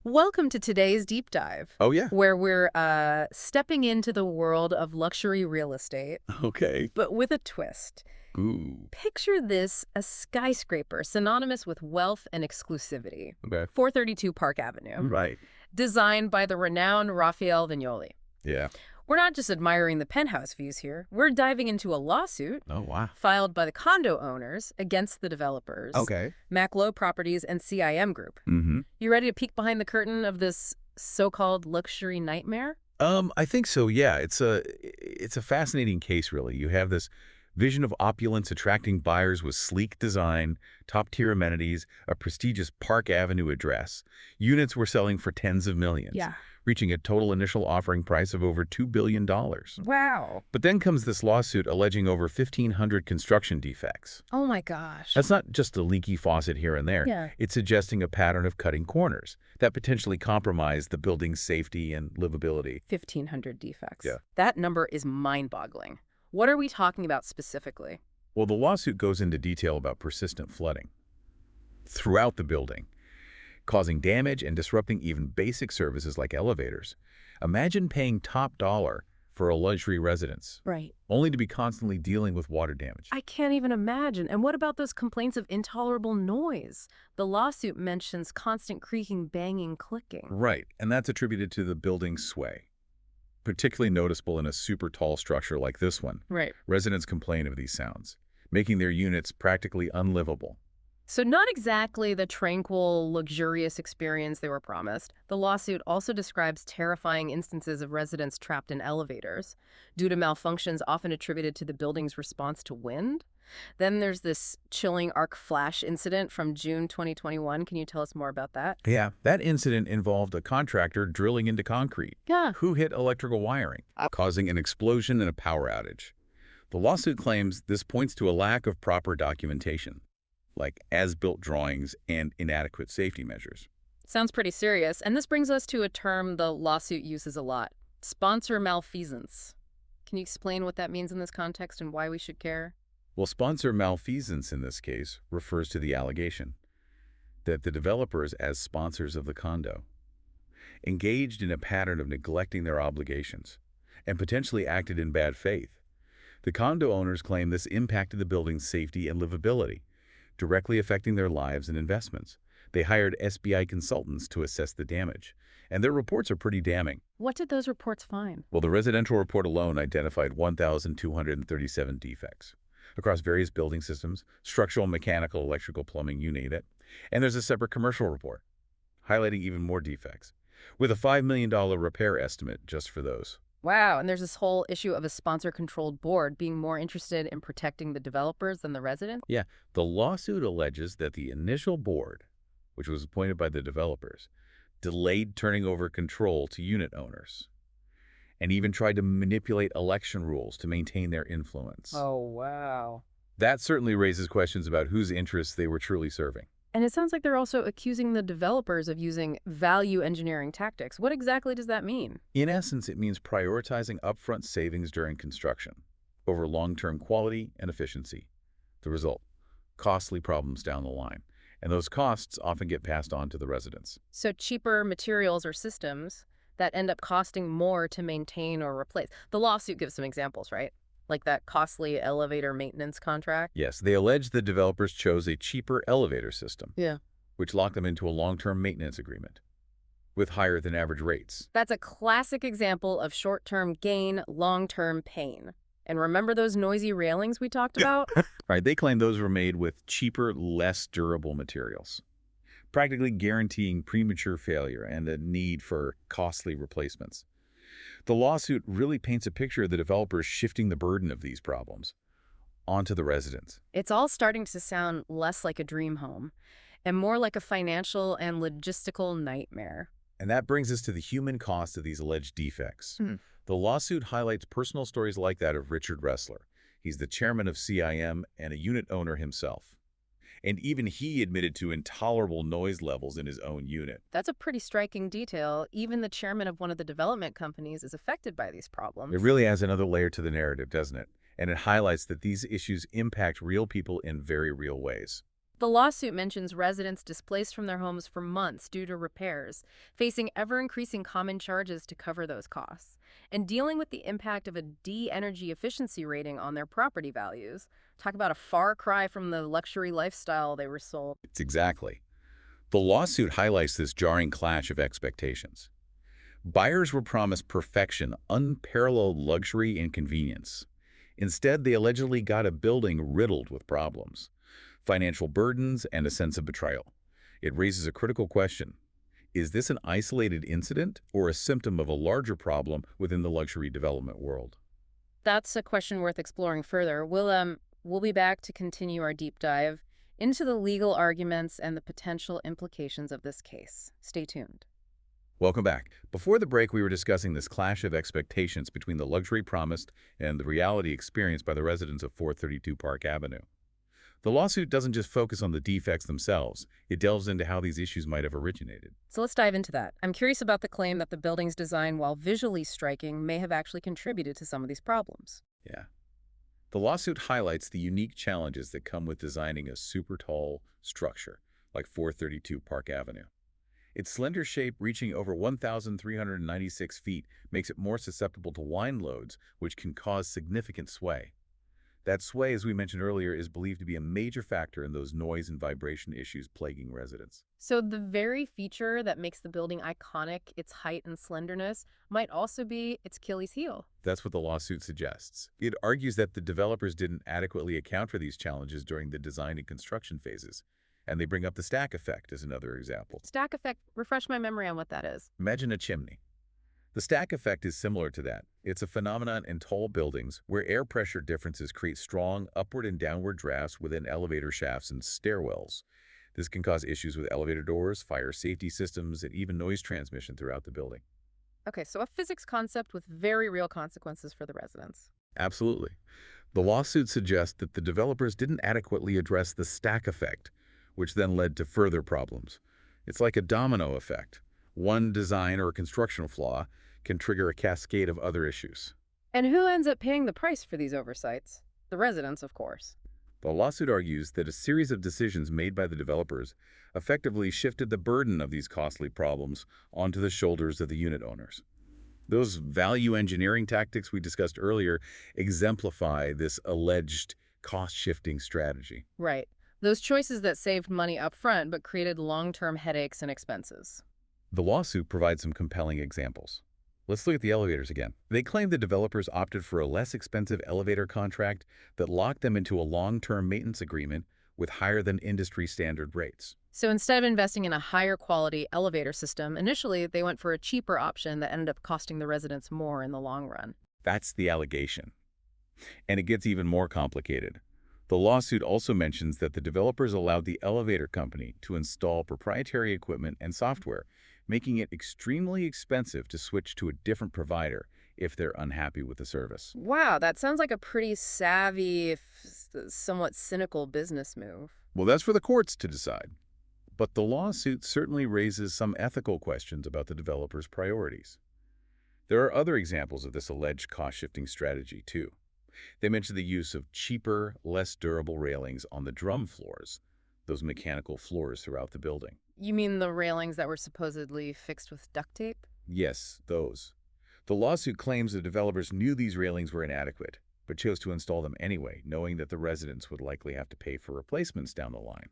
Welcome to today's deep dive, Oh, yeah. where we're stepping into the world of luxury real estate, Okay. but with a twist. Ooh. Picture this, a skyscraper synonymous with wealth and exclusivity. Okay. 432 Park Avenue, Right. designed by the renowned Raphael Vignoli. Yeah. We're not just admiring the penthouse views here. We're diving into a lawsuit Oh, wow. filed by the condo owners against the developers, Okay. Maclow Properties and CIM Group. Mm-hmm. You ready to peek behind the curtain of this so-called luxury nightmare? I think so, yeah. It's a fascinating case, really. You have this vision of opulence attracting buyers with sleek design, top-tier amenities, a prestigious Park Avenue address. Units were selling for tens of millions, Yeah. reaching a total initial offering price of over $2 billion. Wow. But then comes this lawsuit alleging over 1,500 construction defects. Oh my gosh. That's not just a leaky faucet here and there. Yeah. It's suggesting a pattern of cutting corners that potentially compromise the building's safety and livability. 1,500 defects. Yeah. That number is mind-boggling. What are we talking about specifically? Well, the lawsuit goes into detail about persistent flooding throughout the building, causing damage and disrupting even basic services like elevators. Imagine paying top dollar for a luxury residence, Right. only to be constantly dealing with water damage. I can't even imagine. And what about those complaints of intolerable noise? The lawsuit mentions constant creaking, banging, clicking. Right, and that's attributed to the building's sway. Particularly noticeable in a super tall structure like this one. Right. Residents complain of these sounds, making their units practically unlivable. So not exactly the tranquil, luxurious experience they were promised. The lawsuit also describes terrifying instances of residents trapped in elevators due to malfunctions often attributed to the building's response to wind. Then there's this chilling arc flash incident from June 2021. Can you tell us more about that? Yeah, that incident involved a contractor drilling into concrete, Yeah. who hit electrical wiring, causing an explosion and a power outage. The lawsuit claims this points to a lack of proper documentation, like as-built drawings and inadequate safety measures. Sounds pretty serious. And this brings us to a term the lawsuit uses a lot, sponsor malfeasance. Can you explain what that means in this context and why we should care? Well, sponsor malfeasance in this case refers to the allegation that the developers, as sponsors of the condo, engaged in a pattern of neglecting their obligations and potentially acted in bad faith. The condo owners claim this impacted the building's safety and livability, directly affecting their lives and investments. They hired SBI consultants to assess the damage, and their reports are pretty damning. What did those reports find? Well, the residential report alone identified 1,237 defects across various building systems, structural, mechanical, electrical, plumbing, you name it. And there's a separate commercial report highlighting even more defects, with a $5 million repair estimate just for those. Wow, and there's this whole issue of a sponsor-controlled board being more interested in protecting the developers than the residents? Yeah, the lawsuit alleges that the initial board, which was appointed by the developers, delayed turning over control to unit owners, and even tried to manipulate election rules to maintain their influence. Oh, wow. That certainly raises questions about whose interests they were truly serving. And it sounds like they're also accusing the developers of using value engineering tactics. What exactly does that mean? In essence, it means prioritizing upfront savings during construction over long-term quality and efficiency. The result, costly problems down the line. And those costs often get passed on to the residents. So cheaper materials or systems that end up costing more to maintain or replace. The lawsuit gives some examples, right? Like that costly elevator maintenance contract. Yes, they allege the developers chose a cheaper elevator system, Yeah. which locked them into a long-term maintenance agreement with higher than average rates. That's a classic example of short-term gain, long-term pain. And remember those noisy railings we talked about? Right, they claim those were made with cheaper, less durable materials, practically guaranteeing premature failure and a need for costly replacements. The lawsuit really paints a picture of the developers shifting the burden of these problems onto the residents. It's all starting to sound less like a dream home and more like a financial and logistical nightmare. And that brings us to the human cost of these alleged defects. The lawsuit highlights personal stories like that of Richard Ressler. He's the chairman of CIM and a unit owner himself. And even he admitted to intolerable noise levels in his own unit. That's a pretty striking detail. Even the chairman of one of the development companies is affected by these problems. It really adds another layer to the narrative, doesn't it? And it highlights that these issues impact real people in very real ways. The lawsuit mentions residents displaced from their homes for months due to repairs, facing ever-increasing common charges to cover those costs, and dealing with the impact of a D energy efficiency rating on their property values. Talk about a far cry from the luxury lifestyle they were sold. It's exactly. The lawsuit highlights this jarring clash of expectations. Buyers were promised perfection, unparalleled luxury and convenience. Instead, they allegedly got a building riddled with problems, financial burdens, and a sense of betrayal. It raises a critical question. Is this an isolated incident or a symptom of a larger problem within the luxury development world? That's a question worth exploring further. We'll be back to continue our deep dive into the legal arguments and the potential implications of this case. Stay tuned. Welcome back. Before the break, we were discussing this clash of expectations between the luxury promised and the reality experienced by the residents of 432 Park Avenue. The lawsuit doesn't just focus on the defects themselves. It delves into how these issues might have originated. So let's dive into that. I'm curious about the claim that the building's design, while visually striking, may have actually contributed to some of these problems. Yeah. The lawsuit highlights the unique challenges that come with designing a super tall structure like 432 Park Avenue. Its slender shape, reaching over 1,396 feet, makes it more susceptible to wind loads, which can cause significant sway. That sway, as we mentioned earlier, is believed to be a major factor in those noise and vibration issues plaguing residents. So the very feature that makes the building iconic, its height and slenderness, might also be its Achilles heel. That's what the lawsuit suggests. It argues that the developers didn't adequately account for these challenges during the design and construction phases. And they bring up the stack effect as another example. Stack effect, refresh my memory on what that is. Imagine a chimney. The stack effect is similar to that. It's a phenomenon in tall buildings where air pressure differences create strong upward and downward drafts within elevator shafts and stairwells. This can cause issues with elevator doors, fire safety systems, and even noise transmission throughout the building. Okay, so a physics concept with very real consequences for the residents. Absolutely. The lawsuit suggests that the developers didn't adequately address the stack effect, which then led to further problems. It's like a domino effect. One design or construction flaw can trigger a cascade of other issues. And who ends up paying the price for these oversights? The residents, of course. The lawsuit argues that a series of decisions made by the developers effectively shifted the burden of these costly problems onto the shoulders of the unit owners. Those value engineering tactics we discussed earlier exemplify this alleged cost-shifting strategy. Right. Those choices that saved money up front but created long-term headaches and expenses. The lawsuit provides some compelling examples. Let's look at the elevators again. They claim the developers opted for a less expensive elevator contract that locked them into a long-term maintenance agreement with higher than industry standard rates. So instead of investing in a higher quality elevator system, initially they went for a cheaper option that ended up costing the residents more in the long run. That's the allegation. And it gets even more complicated. The lawsuit also mentions that the developers allowed the elevator company to install proprietary equipment and software, making it extremely expensive to switch to a different provider if they're unhappy with the service. Wow, that sounds like a pretty savvy, if somewhat cynical business move. Well, that's for the courts to decide. But the lawsuit certainly raises some ethical questions about the developers' priorities. There are other examples of this alleged cost-shifting strategy, too. They mention the use of cheaper, less durable railings on the drum floors, those mechanical floors throughout the building. You mean the railings that were supposedly fixed with duct tape? Yes, those. The lawsuit claims the developers knew these railings were inadequate, but chose to install them anyway, knowing that the residents would likely have to pay for replacements down the line.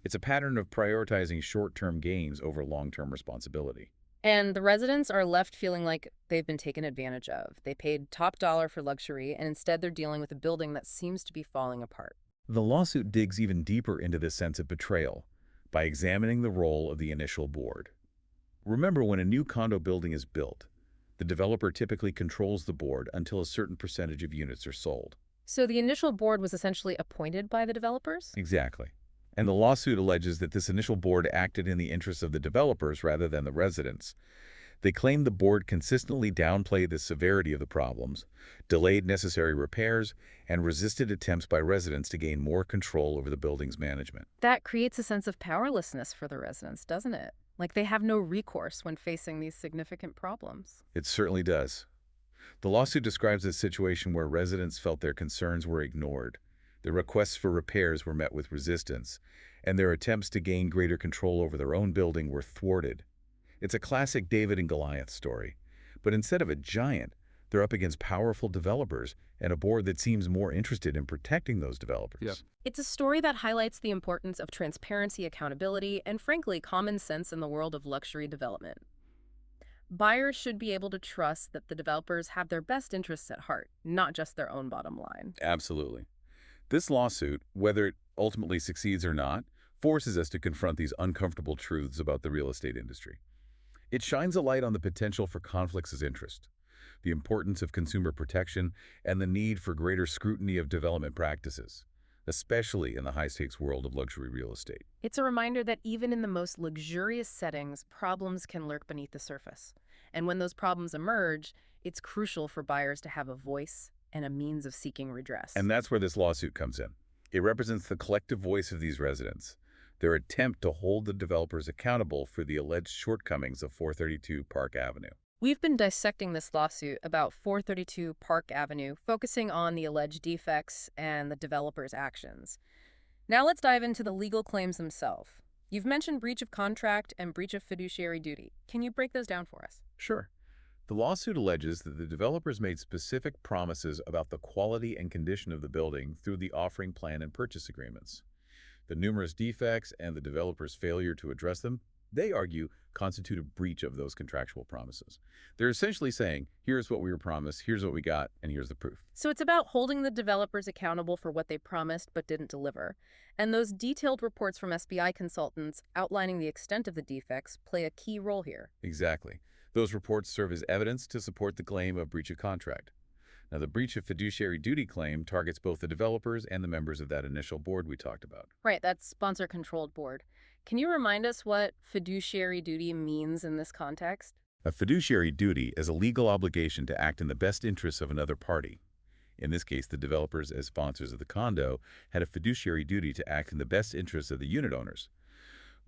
It's a pattern of prioritizing short-term gains over long-term responsibility. And the residents are left feeling like they've been taken advantage of. They paid top dollar for luxury, and instead they're dealing with a building that seems to be falling apart. The lawsuit digs even deeper into this sense of betrayal by examining the role of the initial board. Remember, when a new condo building is built, the developer typically controls the board until a certain percentage of units are sold. So the initial board was essentially appointed by the developers? Exactly. And the lawsuit alleges that this initial board acted in the interests of the developers rather than the residents. They claim the board consistently downplayed the severity of the problems, delayed necessary repairs, and resisted attempts by residents to gain more control over the building's management. That creates a sense of powerlessness for the residents, doesn't it? Like they have no recourse when facing these significant problems. It certainly does. The lawsuit describes a situation where residents felt their concerns were ignored. Their requests for repairs were met with resistance, and their attempts to gain greater control over their own building were thwarted. It's a classic David and Goliath story. But instead of a giant, they're up against powerful developers and a board that seems more interested in protecting those developers. It's a story that highlights the importance of transparency, accountability, and frankly, common sense in the world of luxury development. Buyers should be able to trust that the developers have their best interests at heart, not just their own bottom line. Absolutely. This lawsuit, whether it ultimately succeeds or not, forces us to confront these uncomfortable truths about the real estate industry. It shines a light on the potential for conflicts of interest, the importance of consumer protection, and the need for greater scrutiny of development practices, especially in the high-stakes world of luxury real estate. It's a reminder that even in the most luxurious settings, problems can lurk beneath the surface. And when those problems emerge, it's crucial for buyers to have a voice and a means of seeking redress. And that's where this lawsuit comes in. It represents the collective voice of these residents, their attempt to hold the developers accountable for the alleged shortcomings of 432 Park Avenue. We've been dissecting this lawsuit about 432 Park Avenue, focusing on the alleged defects and the developer's actions. Now let's dive into the legal claims themselves. You've mentioned breach of contract and breach of fiduciary duty. Can you break those down for us? Sure. The lawsuit alleges that the developers made specific promises about the quality and condition of the building through the offering plan and purchase agreements. The numerous defects and the developer's failure to address them, they argue, constitute a breach of those contractual promises. They're essentially saying, here's what we were promised, here's what we got, and here's the proof. So it's about holding the developers accountable for what they promised but didn't deliver. And those detailed reports from SBI consultants outlining the extent of the defects play a key role here. Exactly. Those reports serve as evidence to support the claim of breach of contract. Now, the breach of fiduciary duty claim targets both the developers and the members of that initial board we talked about. Right, that sponsor-controlled board. Can you remind us what fiduciary duty means in this context? A fiduciary duty is a legal obligation to act in the best interests of another party. In this case, the developers, as sponsors of the condo, had a fiduciary duty to act in the best interests of the unit owners.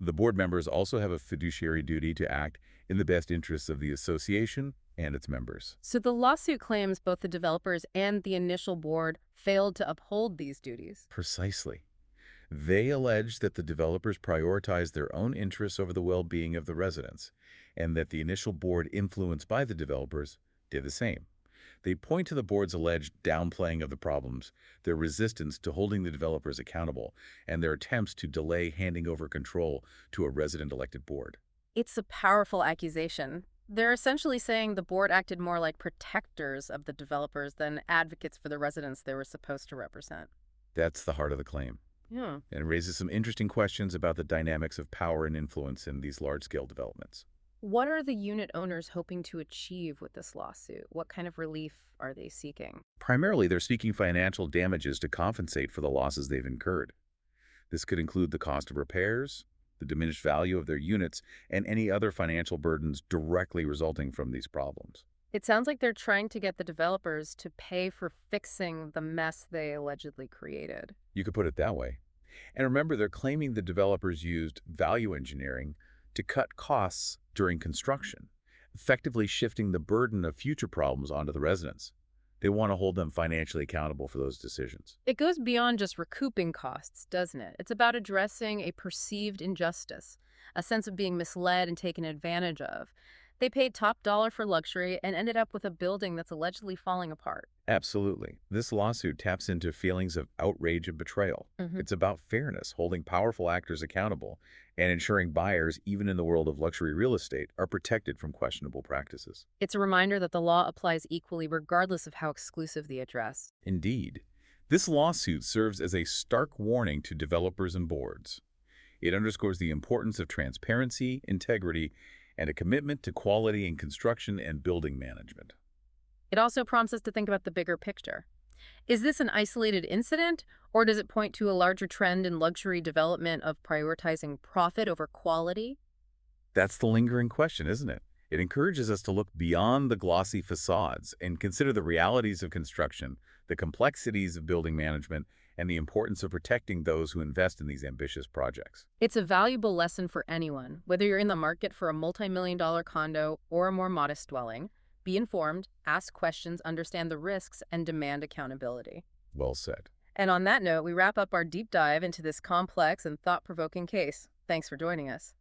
The board members also have a fiduciary duty to act in the best interests of the association and its members. So the lawsuit claims both the developers and the initial board failed to uphold these duties. Precisely. They allege that the developers prioritized their own interests over the well-being of the residents, and that the initial board influenced by the developers did the same. They point to the board's alleged downplaying of the problems, their resistance to holding the developers accountable, and their attempts to delay handing over control to a resident-elected board. It's a powerful accusation. They're essentially saying the board acted more like protectors of the developers than advocates for the residents they were supposed to represent. That's the heart of the claim. Yeah. And it raises some interesting questions about the dynamics of power and influence in these large-scale developments. What are the unit owners hoping to achieve with this lawsuit? What kind of relief are they seeking? Primarily, they're seeking financial damages to compensate for the losses they've incurred. This could include the cost of repairs, the diminished value of their units, and any other financial burdens directly resulting from these problems. It sounds like they're trying to get the developers to pay for fixing the mess they allegedly created. You could put it that way. And remember, they're claiming the developers used value engineering to cut costs during construction, effectively shifting the burden of future problems onto the residents. They want to hold them financially accountable for those decisions. It goes beyond just recouping costs, doesn't it? It's about addressing a perceived injustice, a sense of being misled and taken advantage of. They paid top dollar for luxury and ended up with a building that's allegedly falling apart. Absolutely. This lawsuit taps into feelings of outrage and betrayal. It's about fairness, holding powerful actors accountable, and ensuring buyers, even in the world of luxury real estate, are protected from questionable practices. It's a reminder that the law applies equally regardless of how exclusive the address. Indeed. This lawsuit serves as a stark warning to developers and boards. It underscores the importance of transparency, integrity, and a commitment to quality in construction and building management. It also prompts us to think about the bigger picture. Is this an isolated incident, or does it point to a larger trend in luxury development of prioritizing profit over quality? That's the lingering question, isn't it? It encourages us to look beyond the glossy facades and consider the realities of construction, the complexities of building management, and the importance of protecting those who invest in these ambitious projects. It's a valuable lesson for anyone, whether you're in the market for a multi-million-dollar condo or a more modest dwelling. Be informed, ask questions, understand the risks, and demand accountability. Well said. And on that note, we wrap up our deep dive into this complex and thought-provoking case. Thanks for joining us.